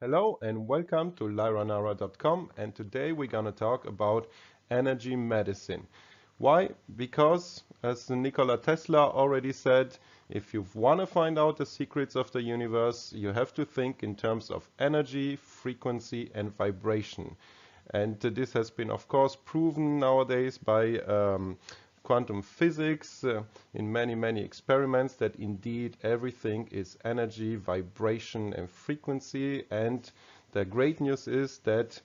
Hello and welcome to lyranara.com, and today we're going to talk about energy medicine. Why? Because, as Nikola Tesla already said, if you want to find out the secrets of the universe, you have to think in terms of energy, frequency and vibration. And this has been, of course, proven nowadays by quantum physics in many experiments that indeed everything is energy, vibration and frequency. And the great news is that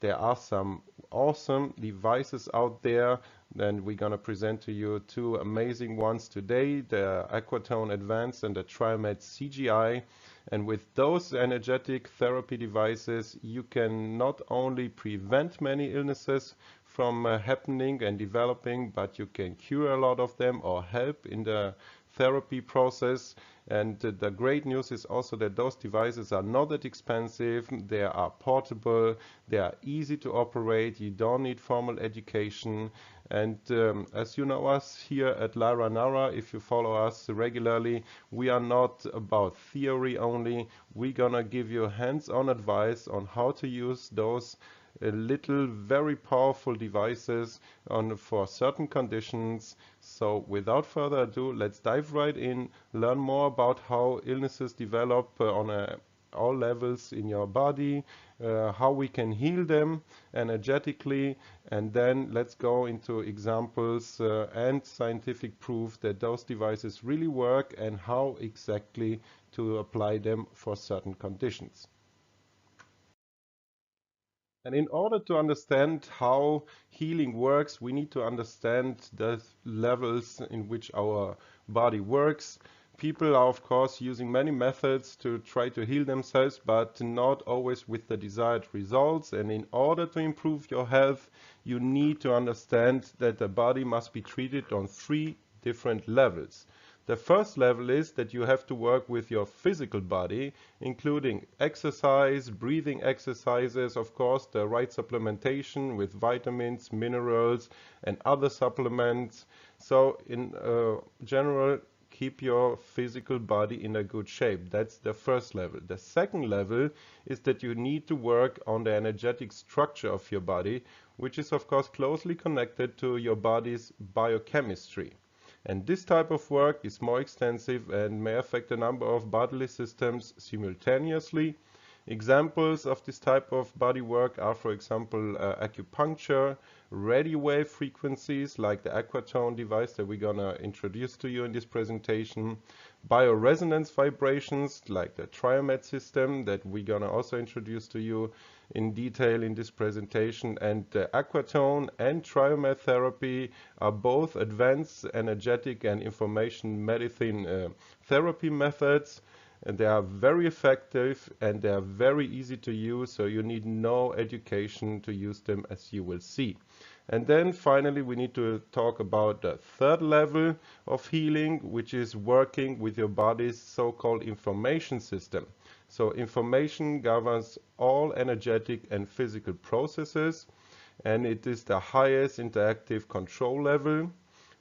there are some awesome devices out there. Then we're going to present to you two amazing ones today, the AQUATONE Advanced and the TRIOMED CGI. And with those energetic therapy devices, you can not only prevent many illnesses from happening and developing, but you can cure a lot of them or help in the therapy process. And the great news is also that those devices are not that expensive, they are portable, they are easy to operate, you don't need formal education. And as you know us here at Lyra Nara, if you follow us regularly, we are not about theory only. We're gonna give you hands-on advice on how to use those little very powerful devices for certain conditions. So without further ado, let's dive right in, learn more about how illnesses develop on all levels in your body, how we can heal them energetically, and then let's go into examples and scientific proof that those devices really work and how exactly to apply them for certain conditions. And in order to understand how healing works, we need to understand the levels in which our body works. People are, of course, using many methods to try to heal themselves, but not always with the desired results. And in order to improve your health, you need to understand that the body must be treated on three different levels. The first level is that you have to work with your physical body, including exercise, breathing exercises, of course, the right supplementation with vitamins, minerals, and other supplements. So in general, keep your physical body in a good shape. That's the first level. The second level is that you need to work on the energetic structure of your body, which is, of course, closely connected to your body's biochemistry. And this type of work is more extensive and may affect a number of bodily systems simultaneously. Examples of this type of body work are, for example, acupuncture, radio wave frequencies like the AQUATONE device that we're going to introduce to you in this presentation, bioresonance vibrations like the TRIOMED system that we're going to also introduce to you in detail in this presentation. And the AQUATONE and TRIOMED therapy are both advanced energetic and information medicine therapy methods. And they are very effective and they are very easy to use, so you need no education to use them, as you will see. And then finally we need to talk about the third level of healing, which is working with your body's so-called information system. So information governs all energetic and physical processes, and it is the highest interactive control level.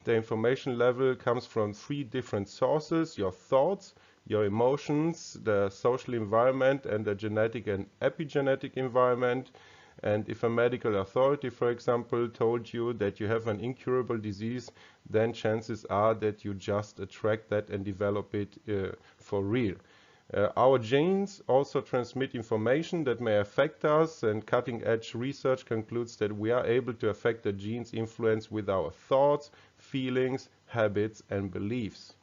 The information level comes from three different sources: your thoughts, your emotions, the social environment, and the genetic and epigenetic environment. And if a medical authority, for example, told you that you have an incurable disease, then chances are that you just attract that and develop it for real. Our genes also transmit information that may affect us, and cutting-edge research concludes that we are able to affect the genes' influence with our thoughts, feelings, habits, and beliefs.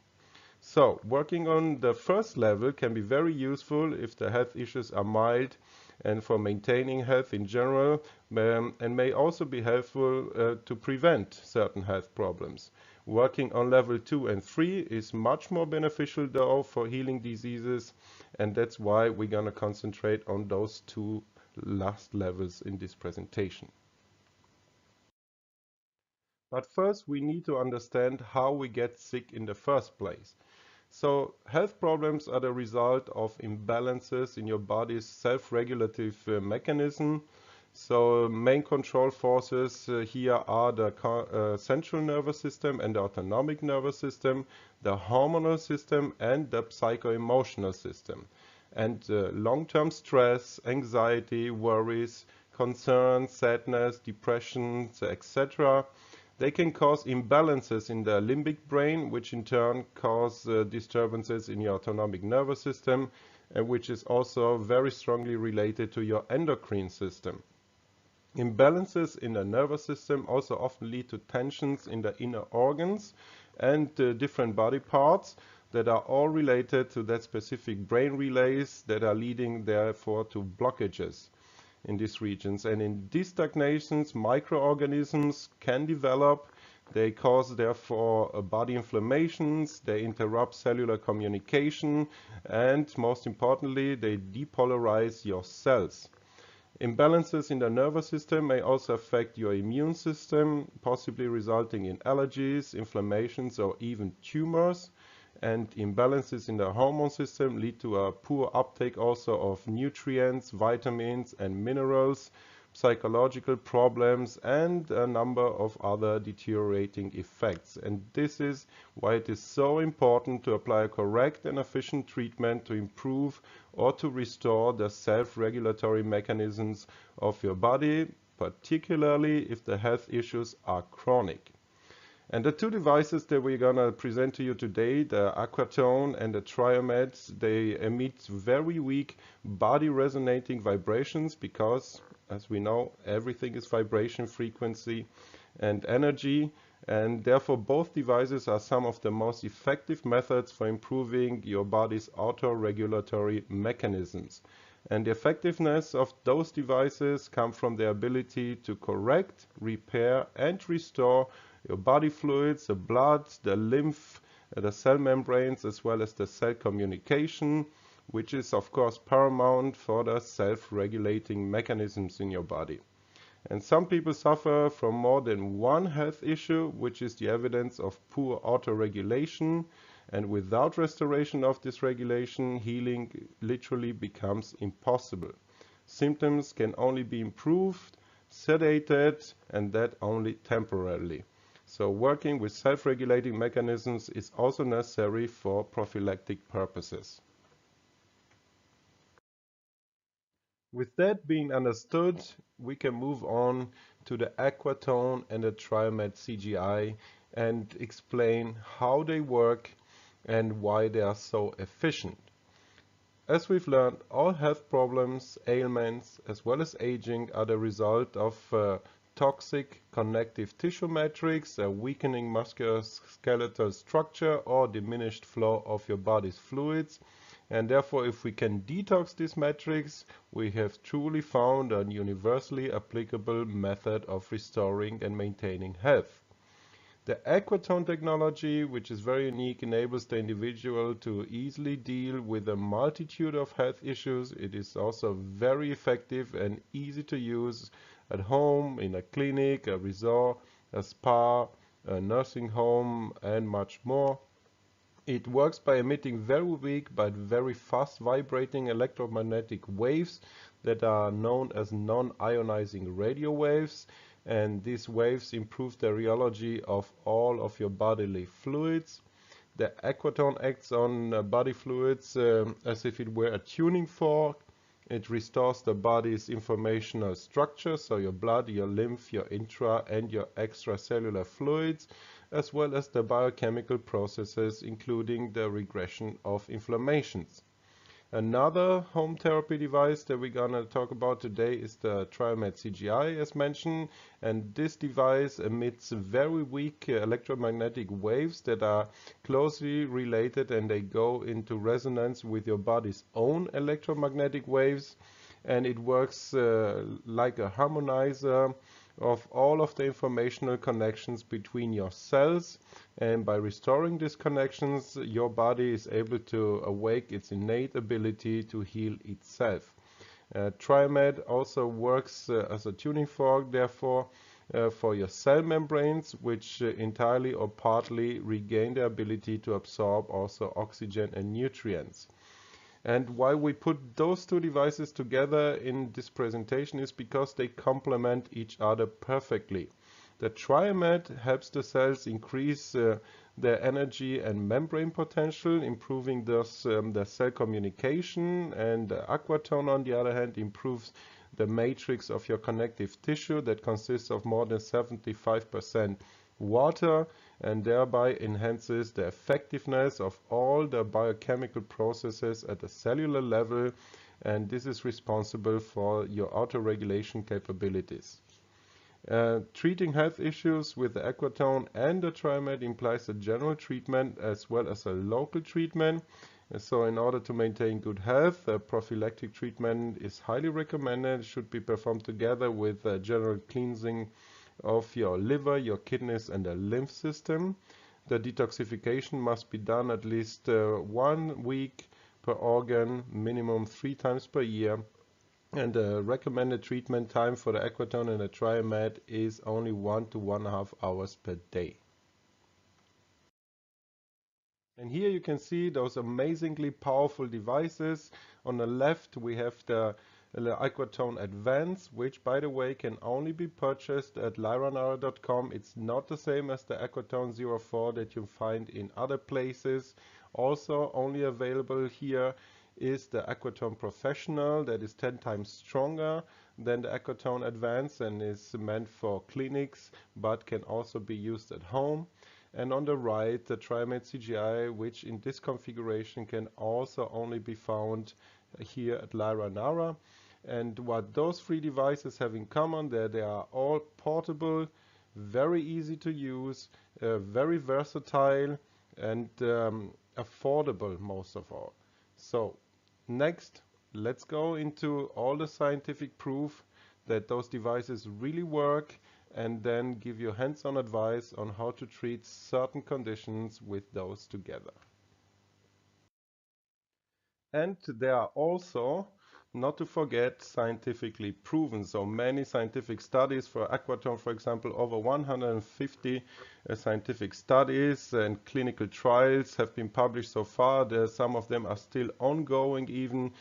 So, working on the first level can be very useful if the health issues are mild and for maintaining health in general, and may also be helpful to prevent certain health problems. Working on level 2 and 3 is much more beneficial though for healing diseases, and that's why we're going to concentrate on those two last levels in this presentation. But first we need to understand how we get sick in the first place. So health problems are the result of imbalances in your body's self-regulative mechanism. So main control forces here are the central nervous system and the autonomic nervous system, the hormonal system and the psycho-emotional system. And long-term stress, anxiety, worries, concerns, sadness, depression, etc. They can cause imbalances in the limbic brain, which in turn cause disturbances in your autonomic nervous system, which is also very strongly related to your endocrine system. Imbalances in the nervous system also often lead to tensions in the inner organs and different body parts that are all related to that specific brain relays that are leading therefore to blockages in these regions. And in these stagnations, microorganisms can develop. They cause therefore body inflammations, they interrupt cellular communication, and most importantly, they depolarize your cells. Imbalances in the nervous system may also affect your immune system, possibly resulting in allergies, inflammations, or even tumors. And imbalances in the hormone system lead to a poor uptake also of nutrients, vitamins, and minerals, psychological problems, and a number of other deteriorating effects. And this is why it is so important to apply a correct and efficient treatment to improve or to restore the self-regulatory mechanisms of your body, particularly if the health issues are chronic. And the two devices that we're going to present to you today, the AQUATONE and the TRIOMED, they emit very weak body resonating vibrations because, as we know, everything is vibration, frequency, and energy. And therefore, both devices are some of the most effective methods for improving your body's auto-regulatory mechanisms. And the effectiveness of those devices come from their ability to correct, repair, and restore your body fluids, the blood, the lymph, the cell membranes, as well as the cell communication, which is of course paramount for the self-regulating mechanisms in your body. And some people suffer from more than one health issue, which is the evidence of poor autoregulation. And without restoration of this regulation, healing literally becomes impossible. Symptoms can only be improved, sedated, and that only temporarily. So working with self-regulating mechanisms is also necessary for prophylactic purposes. With that being understood, we can move on to the AQUATONE and the TRIOMED CGI and explain how they work and why they are so efficient. As we've learned, all health problems, ailments, as well as aging are the result of toxic connective tissue matrix, a weakening musculoskeletal structure, or diminished flow of your body's fluids. And therefore, if we can detox this matrix, we have truly found a universally applicable method of restoring and maintaining health. The AQUATONE technology, which is very unique, enables the individual to easily deal with a multitude of health issues. It is also very effective and easy to use at home, in a clinic, a resort, a spa, a nursing home, and much more. It works by emitting very weak but very fast vibrating electromagnetic waves that are known as non-ionizing radio waves. And these waves improve the rheology of all of your bodily fluids. The AQUATONE acts on body fluids as if it were a tuning fork. It restores the body's informational structure, so your blood, your lymph, your intra and your extracellular fluids, as well as the biochemical processes, including the regression of inflammations. Another home therapy device that we're gonna talk about today is the TRIOMED CGI, as mentioned, and this device emits very weak electromagnetic waves that are closely related, and they go into resonance with your body's own electromagnetic waves, and it works like a harmonizer of all of the informational connections between your cells, and by restoring these connections, your body is able to awake its innate ability to heal itself. TRIOMED also works as a tuning fork, therefore, for your cell membranes, which entirely or partly regain the ability to absorb also oxygen and nutrients. And why we put those two devices together in this presentation is because they complement each other perfectly. The TRIOMED helps the cells increase their energy and membrane potential, improving thus the cell communication, and the AQUATONE, on the other hand, improves the matrix of your connective tissue that consists of more than 75% water, and thereby enhances the effectiveness of all the biochemical processes at the cellular level, and this is responsible for your autoregulation capabilities. Treating health issues with the AQUATONE and the TRIOMED implies a general treatment as well as a local treatment. So in order to maintain good health, prophylactic treatment is highly recommended. It should be performed together with general cleansing of your liver, your kidneys, and the lymph system. The detoxification must be done at least 1 week per organ, minimum 3 times per year. And the recommended treatment time for the AQUATONE and the TRIOMED is only 1 to 1.5 hours per day. And here you can see those amazingly powerful devices. On the left we have the AQUATONE Advance, which by the way can only be purchased at lyranara.com. It's not the same as the AQUATONE 04 that you find in other places. Also only available here is the AQUATONE Professional, that is 10 times stronger than the AQUATONE Advance and is meant for clinics but can also be used at home. And on the right, the TRIOMED CGI, which in this configuration can also only be found here at Lyra Nara. And what those 3 devices have in common, that they are all portable, very easy to use, very versatile, and affordable most of all. So next, let's go into all the scientific proof that those devices really work, and then give you hands-on advice on how to treat certain conditions with those together. And they are also, not to forget, scientifically proven. So many scientific studies for AQUATONE, for example, over 150 scientific studies and clinical trials have been published so far. Some of them are still ongoing even.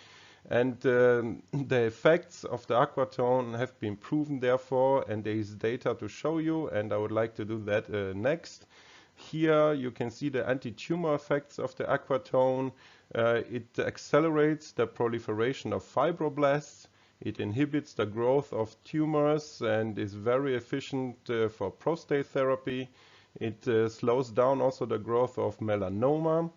And the effects of the AQUATONE have been proven therefore, and there is data to show you, and I would like to do that next. Here you can see the anti-tumor effects of the AQUATONE. It accelerates the proliferation of fibroblasts. It inhibits the growth of tumors and is very efficient for prostate therapy. It slows down also the growth of melanoma.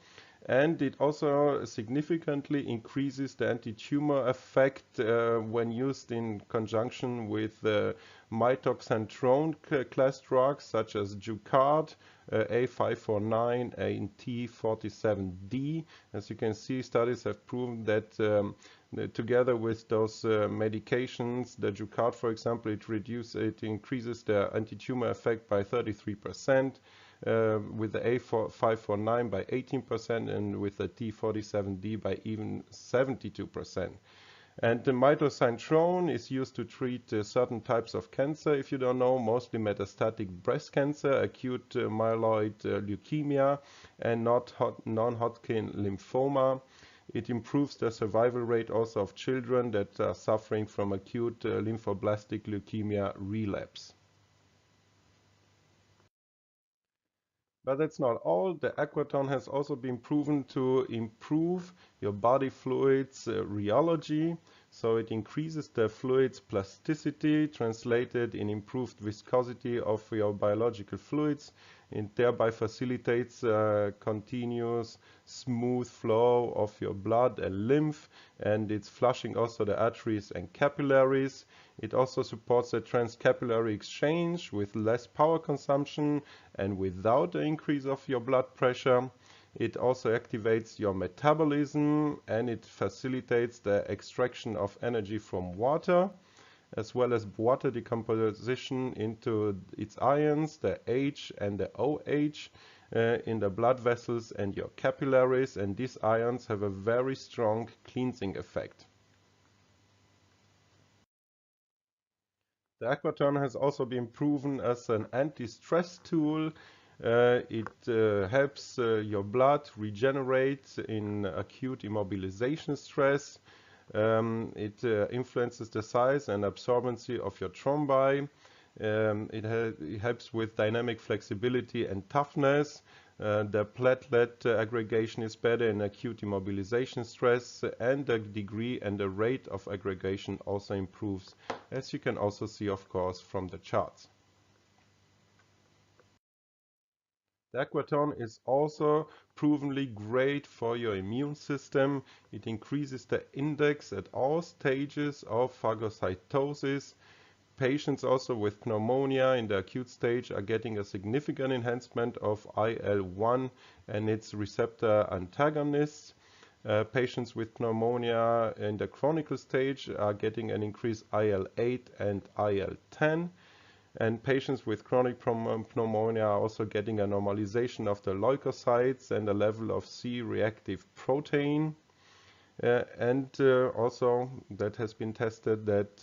And it also significantly increases the anti-tumor effect when used in conjunction with mitoxantrone class drugs such as Jucard, A549, and T47D. As you can see, studies have proven that together with those medications, the Jucard, for example, it increases the anti-tumor effect by 33%. With the A549 by 18% and with the T47D by even 72%. And the mitoxantrone is used to treat certain types of cancer, if you don't know, mostly metastatic breast cancer, acute myeloid leukemia, and non-Hodgkin lymphoma. It improves the survival rate also of children that are suffering from acute lymphoblastic leukemia relapse. But that's not all. The AQUATONE has also been proven to improve your body fluids rheology. So it increases the fluids plasticity, translated in improved viscosity of your biological fluids. It thereby facilitates continuous smooth flow of your blood and lymph, and it's flushing also the arteries and capillaries. It also supports the transcapillary exchange with less power consumption and without the increase of your blood pressure. It also activates your metabolism, and it facilitates the extraction of energy from water, as well as water decomposition into its ions, the H and the OH, in the blood vessels and your capillaries, and these ions have a very strong cleansing effect. The AQUATONE has also been proven as an anti-stress tool. It helps your blood regenerate in acute immobilization stress. It influences the size and absorbency of your thrombi. It helps with dynamic flexibility and toughness. The platelet aggregation is better in acute immobilization stress, and the degree and the rate of aggregation also improves, as you can also see, of course, from the charts. The AQUATONE is also provenly great for your immune system. It increases the index at all stages of phagocytosis. Patients also with pneumonia in the acute stage are getting a significant enhancement of IL-1 and its receptor antagonists. Patients with pneumonia in the chronic stage are getting an increased IL-8 and IL-10. And patients with chronic pneumonia are also getting a normalization of the leukocytes and a level of C-reactive protein. Also that has been tested that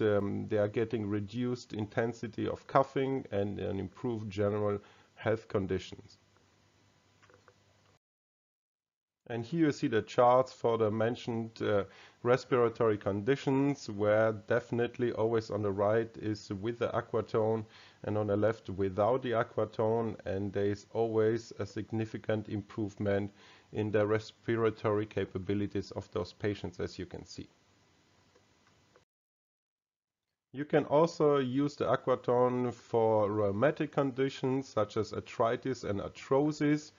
they are getting reduced intensity of coughing and an improved general health conditions. And here you see the charts for the mentioned respiratory conditions, where definitely always on the right is with the AQUATONE and on the left without the AQUATONE, and there is always a significant improvement in the respiratory capabilities of those patients, as you can see. You can also use the AQUATONE for rheumatic conditions such as arthritis and arthrosis.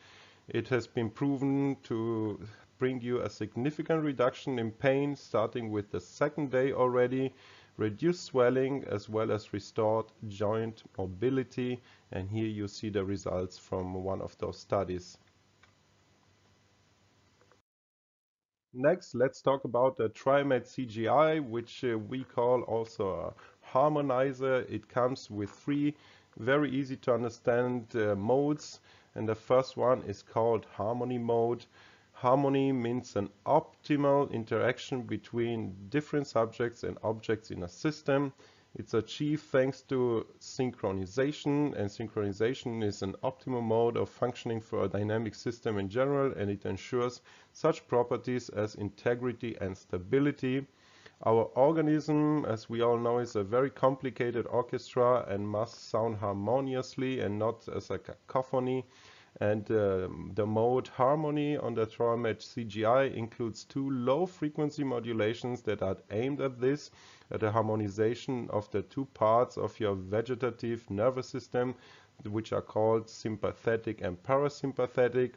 It has been proven to bring you a significant reduction in pain starting with the second day already, reduced swelling, as well as restored joint mobility. And here you see the results from one of those studies. Next, let's talk about the TRIOMED CGI, which we call also a harmonizer. It comes with 3 very easy to understand modes. And the first one is called harmony mode. Harmony means an optimal interaction between different subjects and objects in a system. It's achieved thanks to synchronization, and synchronization is an optimal mode of functioning for a dynamic system in general, and it ensures such properties as integrity and stability. Our organism, as we all know, is a very complicated orchestra and must sound harmoniously and not as a cacophony. And the mode harmony on the TRIOMED CGI includes 2 low-frequency modulations that are aimed at this, at the harmonization of the 2 parts of your vegetative nervous system, which are called sympathetic and parasympathetic,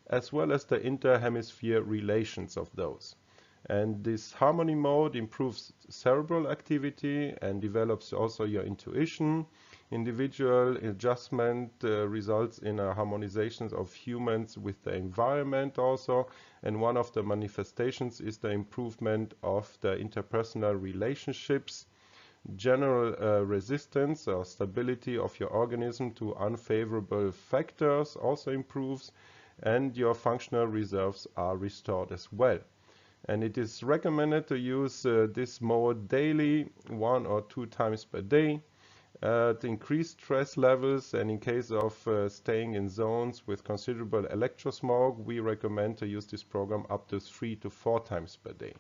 as well as the inter-hemisphere relations of those. And this harmony mode improves cerebral activity and develops also your intuition. Individual adjustment results in a harmonization of humans with the environment also, and one of the manifestations is the improvement of the interpersonal relationships. General resistance or stability of your organism to unfavorable factors also improves, and your functional reserves are restored as well. And it is recommended to use this mode daily, 1 or 2 times per day. To increase stress levels, and in case of staying in zones with considerable electrosmog, we recommend to use this program up to 3 to 4 times per day.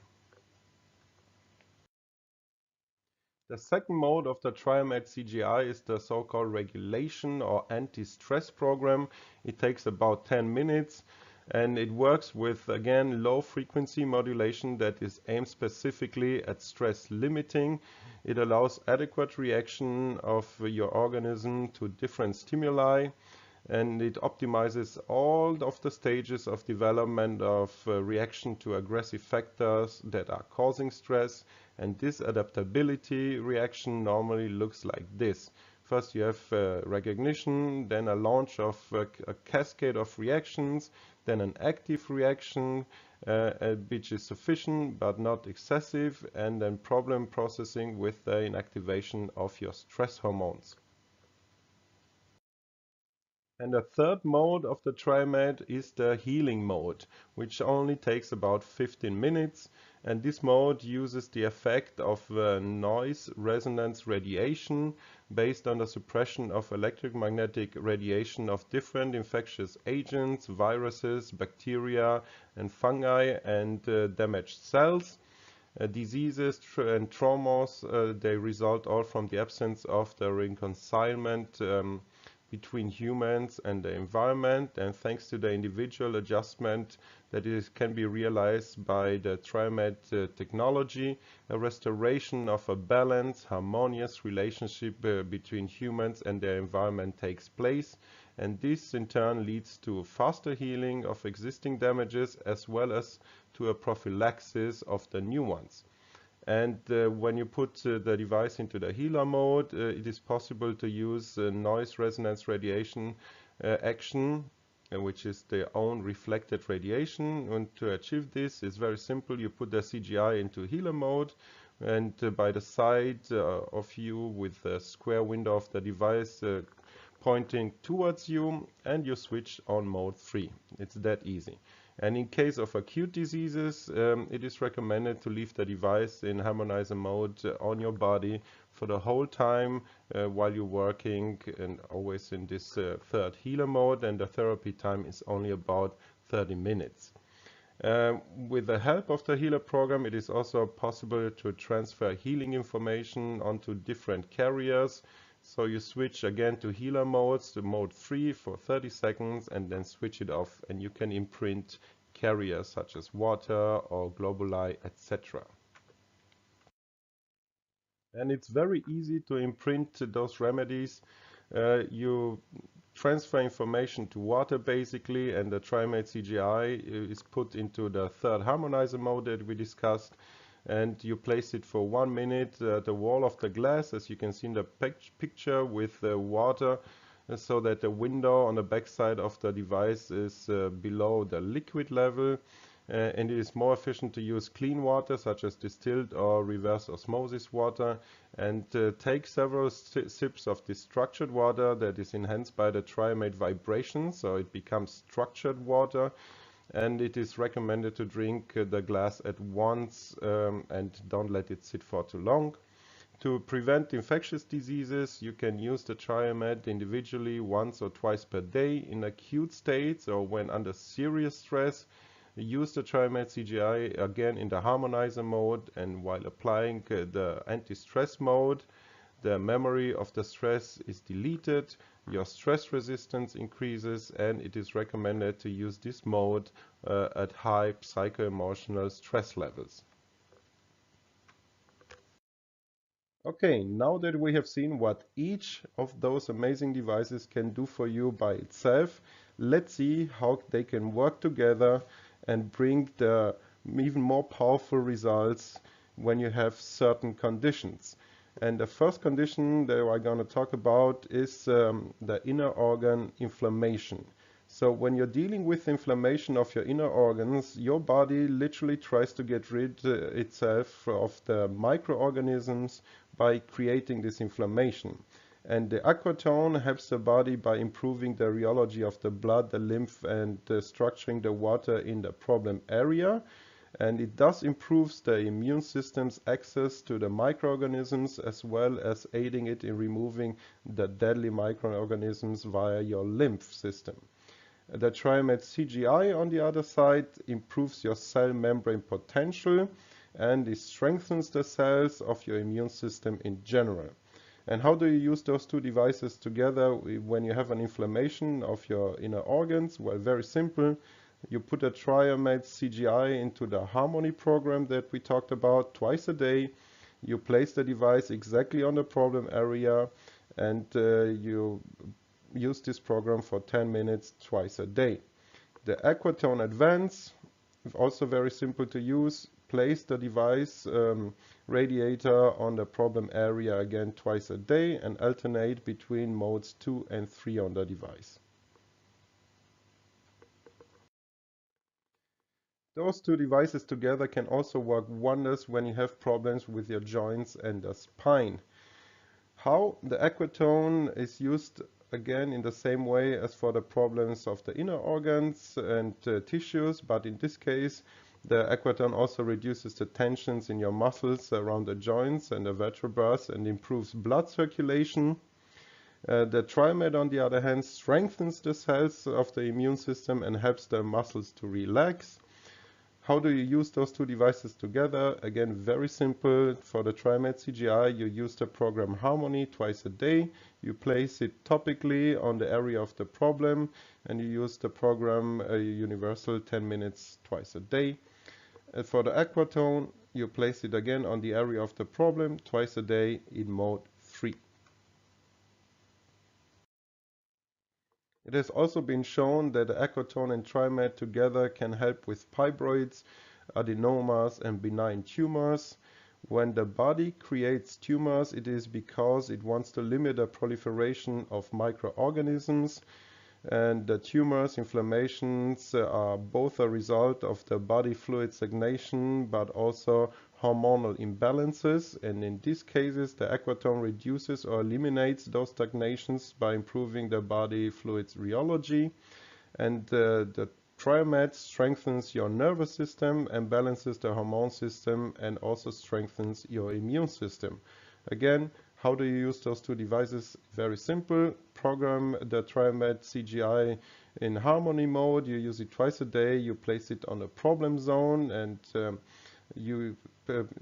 The second mode of the TRIOMED CGI is the so-called regulation or anti-stress program. It takes about 10 minutes. And it works with, again, low frequency modulation that is aimed specifically at stress limiting. It allows adequate reaction of your organism to different stimuli, and it optimizes all of the stages of development of reaction to aggressive factors that are causing stress. And this adaptability reaction normally looks like this. First you have recognition, then a launch of a cascade of reactions, then an active reaction which is sufficient but not excessive, and then problem processing with the inactivation of your stress hormones. And the third mode of the TRIOMED is the healing mode, which only takes about 15 minutes. And this mode uses the effect of noise resonance radiation based on the suppression of electromagnetic radiation of different infectious agents, viruses, bacteria, and fungi, and damaged cells. Diseases and traumas, they result all from the absence of the reconciliation between humans and the environment, and thanks to the individual adjustment that can be realized by the TRIOMED technology, a restoration of a balanced, harmonious relationship between humans and their environment takes place, and this in turn leads to faster healing of existing damages as well as to a prophylaxis of the new ones. And when you put the device into the healer mode, it is possible to use noise resonance radiation action, which is their own reflected radiation. And to achieve this, it's very simple. You put the CGI into healer mode, and by the side of you with the square window of the device pointing towards you, and you switch on mode 3. It's that easy. And in case of acute diseases, it is recommended to leave the device in harmonizer mode on your body for the whole time while you're working, and always in this third healer mode, and the therapy time is only about 30 minutes. With the help of the healer program, it is also possible to transfer healing information onto different carriers. So you switch again to healer modes, to mode 3 for 30 seconds, and then switch it off, and you can imprint carriers such as water or globuli, etc. And it's very easy to imprint those remedies. You transfer information to water basically, and the TRIOMED CGI is put into the third harmonizer mode that we discussed, and you place it for 1 minute at the wall of the glass, as you can see in the picture, with water, so that the window on the back side of the device is below the liquid level, and it is more efficient to use clean water such as distilled or reverse osmosis water, and take several sips of this structured water that is enhanced by the TRIOMED vibration, so it becomes structured water. And it is recommended to drink the glass at once and don't let it sit for too long. To prevent infectious diseases, you can use the TRIOMED individually once or twice per day in acute states or when under serious stress. Use the TRIOMED CGI again in the harmonizer mode, and while applying the anti-stress mode, the memory of the stress is deleted, your stress resistance increases, and it is recommended to use this mode at high psycho-emotional stress levels. Okay, now that we have seen what each of those amazing devices can do for you by itself, let's see how they can work together and bring the even more powerful results when you have certain conditions. And the first condition that we're going to talk about is the inner organ inflammation. So when you're dealing with inflammation of your inner organs, your body literally tries to get rid itself of the microorganisms by creating this inflammation. And the AQUATONE helps the body by improving the rheology of the blood, the lymph, and structuring the water in the problem area. And it thus improves the immune system's access to the microorganisms, as well as aiding it in removing the deadly microorganisms via your lymph system. The TRIOMED CGI, on the other side, improves your cell membrane potential, and it strengthens the cells of your immune system in general. And how do you use those two devices together when you have an inflammation of your inner organs? Well, very simple. You put a TRIOMED CGI into the Harmony program that we talked about twice a day. You place the device exactly on the problem area, and you use this program for 10 minutes twice a day. The AQUATONE Advance, also very simple to use. Place the device radiator on the problem area again twice a day, and alternate between modes 2 and 3 on the device. Those two devices together can also work wonders when you have problems with your joints and the spine. How? The AQUATONE is used again in the same way as for the problems of the inner organs and tissues, but in this case the AQUATONE also reduces the tensions in your muscles around the joints and the vertebrae and improves blood circulation. The TRIOMED, on the other hand, strengthens the cells of the immune system and helps the muscles to relax. How do you use those two devices together? Again, very simple. For the TRIOMED CGI, you use the program Harmony twice a day. You place it topically on the area of the problem, and you use the program Universal 10 minutes twice a day. And for the AQUATONE, you place it again on the area of the problem twice a day in mode 3. It has also been shown that the AQUATONE and TRIOMED together can help with fibroids, adenomas, and benign tumors. When the body creates tumors, it is because it wants to limit the proliferation of microorganisms. And the tumors, inflammations are both a result of the body fluid stagnation, but also hormonal imbalances. And in these cases, the AQUATONE reduces or eliminates those stagnations by improving the body fluids rheology. And the TRIOMED strengthens your nervous system and balances the hormone system and also strengthens your immune system. Again, how do you use those two devices? Very simple. Program the TRIOMED CGI in harmony mode. You use it twice a day. You place it on a problem zone, and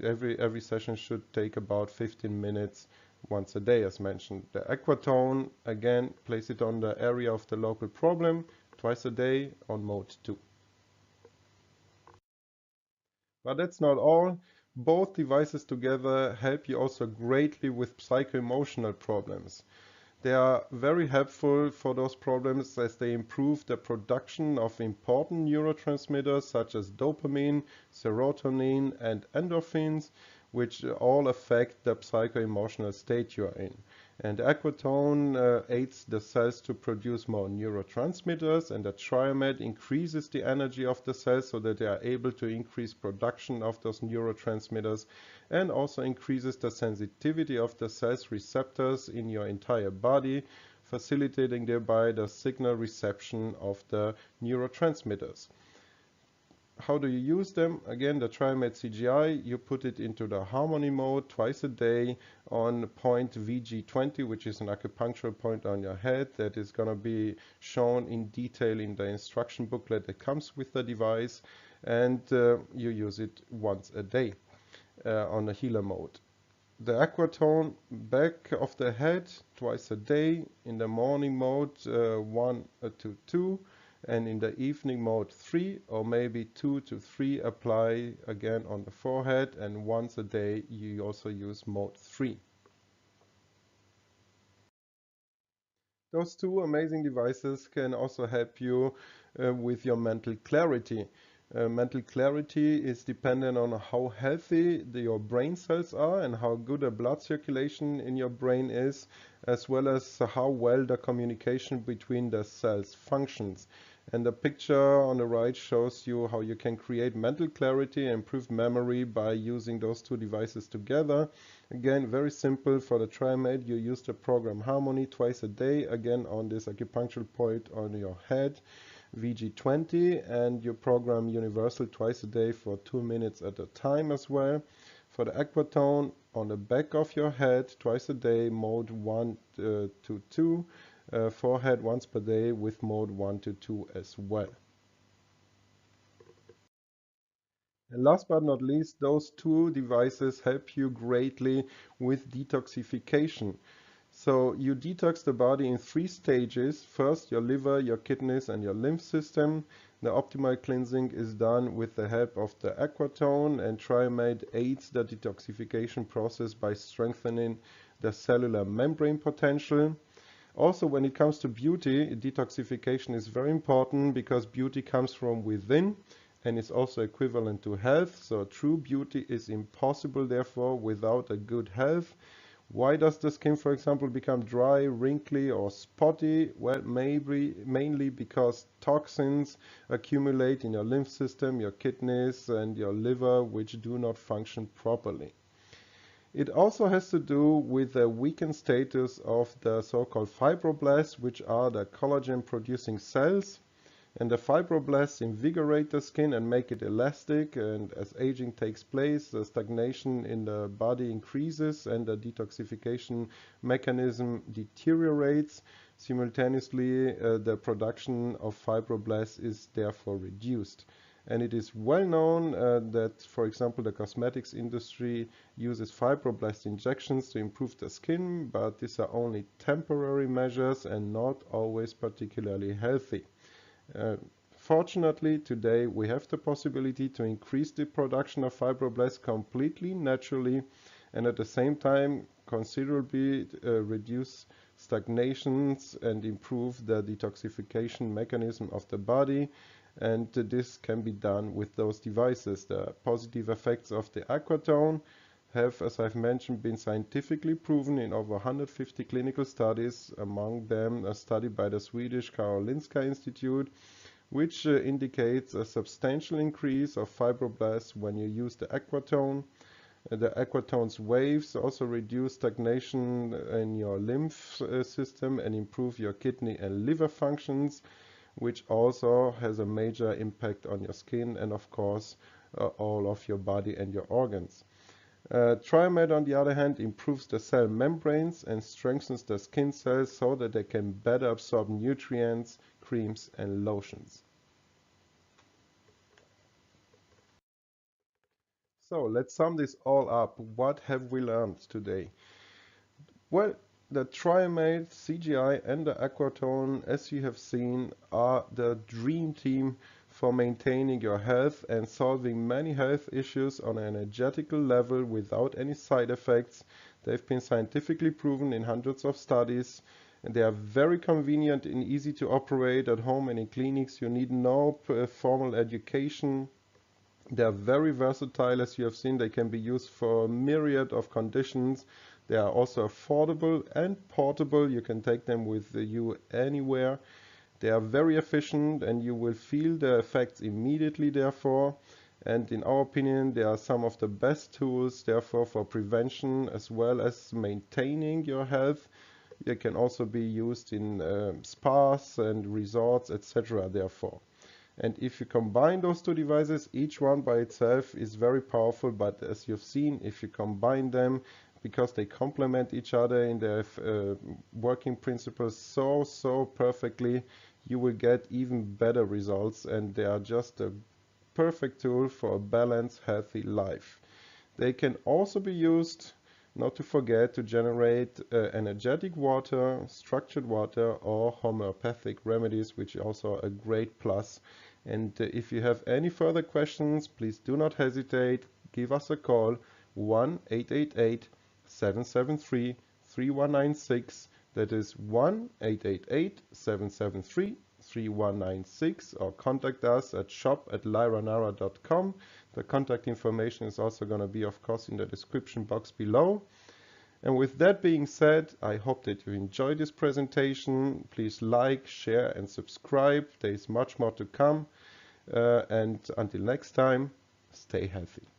every session should take about 15 minutes once a day, as mentioned. The AQUATONE, again, place it on the area of the local problem twice a day on mode 2. But that's not all. Both devices together help you also greatly with psycho-emotional problems. They are very helpful for those problems as they improve the production of important neurotransmitters such as dopamine, serotonin, and endorphins, which all affect the psycho-emotional state you are in. And AQUATONE aids the cells to produce more neurotransmitters, and the TRIOMED increases the energy of the cells so that they are able to increase production of those neurotransmitters, and also increases the sensitivity of the cells receptors in your entire body, facilitating thereby the signal reception of the neurotransmitters. How do you use them? Again, the TRIOMED CGI, you put it into the harmony mode twice a day on point VG20, which is an acupuncture point on your head that is going to be shown in detail in the instruction booklet that comes with the device, and you use it once a day on the healer mode. The AQUATONE, back of the head twice a day, in the morning mode 1 to 2, and in the evening mode 3, or maybe 2 to 3 apply again on the forehead, and once a day you also use mode 3. Those two amazing devices can also help you with your mental clarity. Mental clarity is dependent on how healthy your brain cells are and how good the blood circulation in your brain is, as well as how well the communication between the cells functions. And the picture on the right shows you how you can create mental clarity and improve memory by using those two devices together. Again, very simple. For the TRIOMED, you use the program Harmony twice a day, again on this acupuncture point on your head, VG20, and you program Universal twice a day for 2 minutes at a time as well. For the AQUATONE, on the back of your head twice a day, mode 1 to 2, forehead once per day with mode 1 to 2 as well. And last but not least, those two devices help you greatly with detoxification. So you detox the body in 3 stages. First, your liver, your kidneys, and your lymph system. The optimal cleansing is done with the help of the AQUATONE, and TRIOMED aids the detoxification process by strengthening the cellular membrane potential. Also, when it comes to beauty, detoxification is very important because beauty comes from within and is also equivalent to health. So true beauty is impossible, therefore, without a good health. Why does the skin, for example, become dry, wrinkly, or spotty? Well, maybe mainly because toxins accumulate in your lymph system, your kidneys, and your liver, which do not function properly. It also has to do with the weakened status of the so-called fibroblasts, which are the collagen-producing cells. And the fibroblasts invigorate the skin and make it elastic, and as aging takes place, the stagnation in the body increases and the detoxification mechanism deteriorates. Simultaneously, the production of fibroblasts is therefore reduced. And it is well known that, for example, the cosmetics industry uses fibroblast injections to improve the skin, but these are only temporary measures and not always particularly healthy. Fortunately, today we have the possibility to increase the production of fibroblasts completely naturally and at the same time considerably reduce stagnations and improve the detoxification mechanism of the body. And this can be done with those devices. The positive effects of the AQUATONE have, as I've mentioned, been scientifically proven in over 150 clinical studies, among them a study by the Swedish Karolinska Institute, which indicates a substantial increase of fibroblasts when you use the AQUATONE. The AQUATONE's waves also reduce stagnation in your lymph system and improve your kidney and liver functions, which also has a major impact on your skin and, of course, all of your body and your organs. TRIOMED, on the other hand, improves the cell membranes and strengthens the skin cells so that they can better absorb nutrients, creams, and lotions. So let's sum this all up. What have we learned today? Well, the TRIOMED, CGI, and the AQUATONE, as you have seen, are the dream team for maintaining your health and solving many health issues on an energetical level without any side effects. They've been scientifically proven in hundreds of studies, and they are very convenient and easy to operate at home and in clinics. You need no formal education. They are very versatile, as you have seen. They can be used for a myriad of conditions. They are also affordable and portable. You can take them with you anywhere. They are very efficient and you will feel the effects immediately, therefore. And in our opinion, they are some of the best tools, therefore, for prevention as well as maintaining your health. They can also be used in spas and resorts, etc., therefore. And if you combine those two devices, each one by itself is very powerful, but as you've seen, if you combine them, because they complement each other in their working principles so perfectly, you will get even better results, and they are just a perfect tool for a balanced, healthy life. They can also be used, not to forget, to generate energetic water, structured water, or homeopathic remedies, which is also a great plus. And if you have any further questions, please do not hesitate. Give us a call, 1-888-773-3196. That is 1-888-773-3196, or contact us at shop@lyranara.com. The contact information is also going to be, of course, in the description box below. And with that being said, I hope that you enjoyed this presentation. Please like, share, and subscribe. There is much more to come. And until next time, stay healthy.